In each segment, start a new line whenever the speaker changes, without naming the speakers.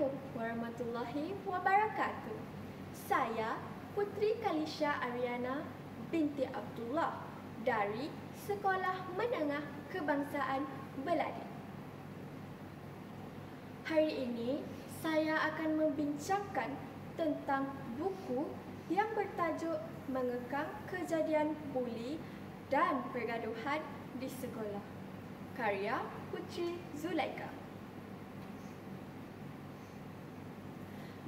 Assalamualaikum warahmatullahi wabarakatuh. Saya Putri Kalisha Ariana binti Abdullah dari Sekolah Menengah Kebangsaan Beladi. Hari ini saya akan membincangkan tentang buku yang bertajuk Mengekang Kejadian Buli dan Pergaduhan di Sekolah, karya Putri Zulaika.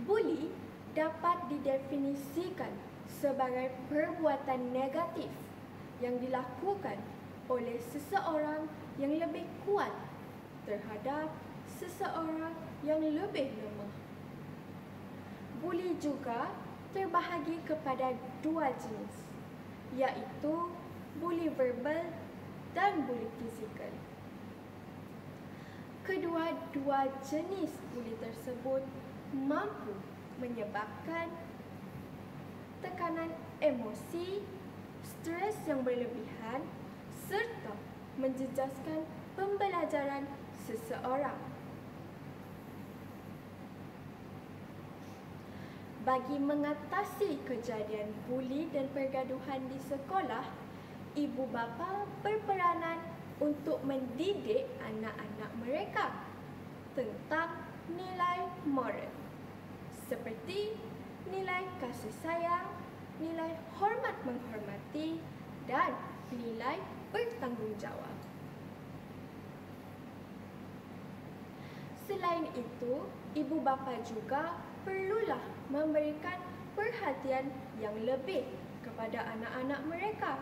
Buli dapat didefinisikan sebagai perbuatan negatif yang dilakukan oleh seseorang yang lebih kuat terhadap seseorang yang lebih lemah. Buli juga terbahagi kepada dua jenis, iaitu buli verbal dan buli fizikal. Kedua-dua jenis buli tersebut mampu menyebabkan tekanan emosi, stres yang berlebihan serta menjejaskan pembelajaran seseorang. Bagi mengatasi kejadian buli dan pergaduhan di sekolah, ibu bapa berperanan untuk mendidik anak-anak mereka tentang nilai moral, seperti nilai kasih sayang, nilai hormat menghormati, dan nilai bertanggungjawab. Selain itu, ibu bapa juga perlulah memberikan perhatian yang lebih kepada anak-anak mereka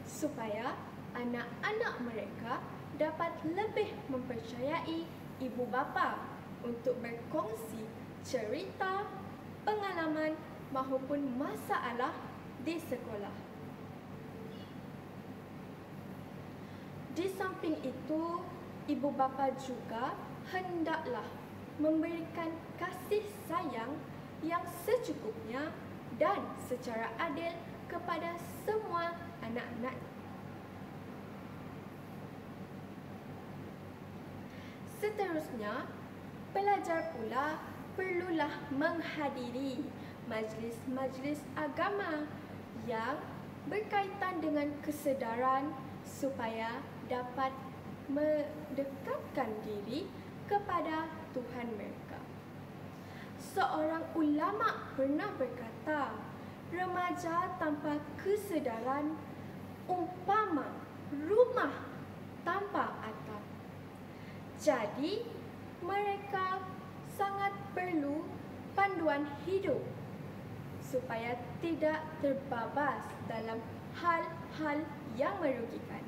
supaya anak-anak mereka dapat lebih mempercayai ibu bapa untuk berkongsi cerita, pengalaman maupun masalah di sekolah. Di samping itu, ibu bapa juga hendaklah memberikan kasih sayang yang secukupnya dan secara adil kepada semua anak-anak. Seterusnya, pelajar pula perlulah menghadiri majlis-majlis agama yang berkaitan dengan kesedaran supaya dapat mendekatkan diri kepada Tuhan mereka. Seorang ulama pernah berkata, remaja tanpa kesedaran umpama rumah tanpa atap. Jadi, mereka sangat perlu panduan hidup supaya tidak terbabas dalam hal-hal yang merugikan.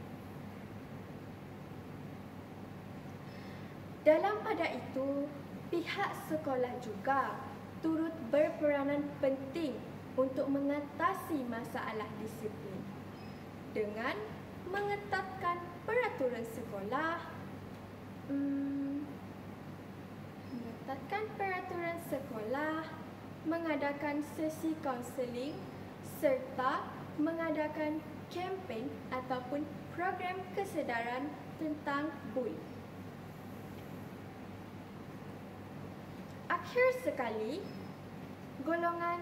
Dalam pada itu, pihak sekolah juga turut berperanan penting untuk mengatasi masalah disiplin dengan mengetatkan peraturan sekolah, mengadakan sesi kaunseling serta mengadakan kempen ataupun program kesedaran tentang buli. Akhir sekali, golongan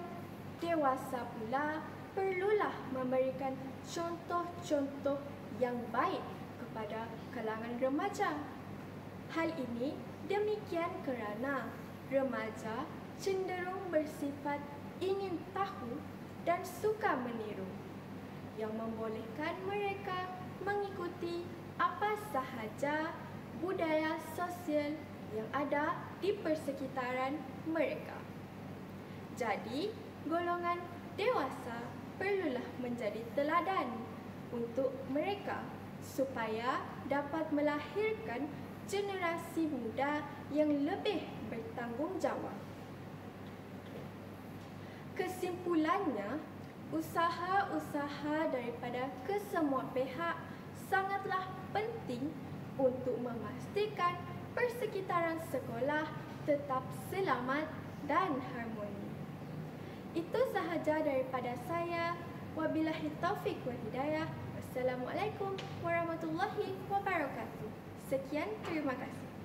dewasa pula perlulah memberikan contoh-contoh yang baik kepada kalangan remaja. Hal ini demikian kerana remaja cenderung bersifat ingin tahu dan suka meniru, yang membolehkan mereka mengikuti apa sahaja budaya sosial yang ada di persekitaran mereka. Jadi, golongan dewasa perlulah menjadi teladan untuk mereka supaya dapat melahirkan generasi muda yang lebih bertanggungjawab. Kesimpulannya, usaha-usaha daripada kesemua pihak sangatlah penting untuk memastikan persekitaran sekolah tetap selamat dan harmoni. Itu sahaja daripada saya. Wabillahi taufiq wal hidayah. Wassalamualaikum warahmatullahi wabarakatuh. Sekian, terima kasih.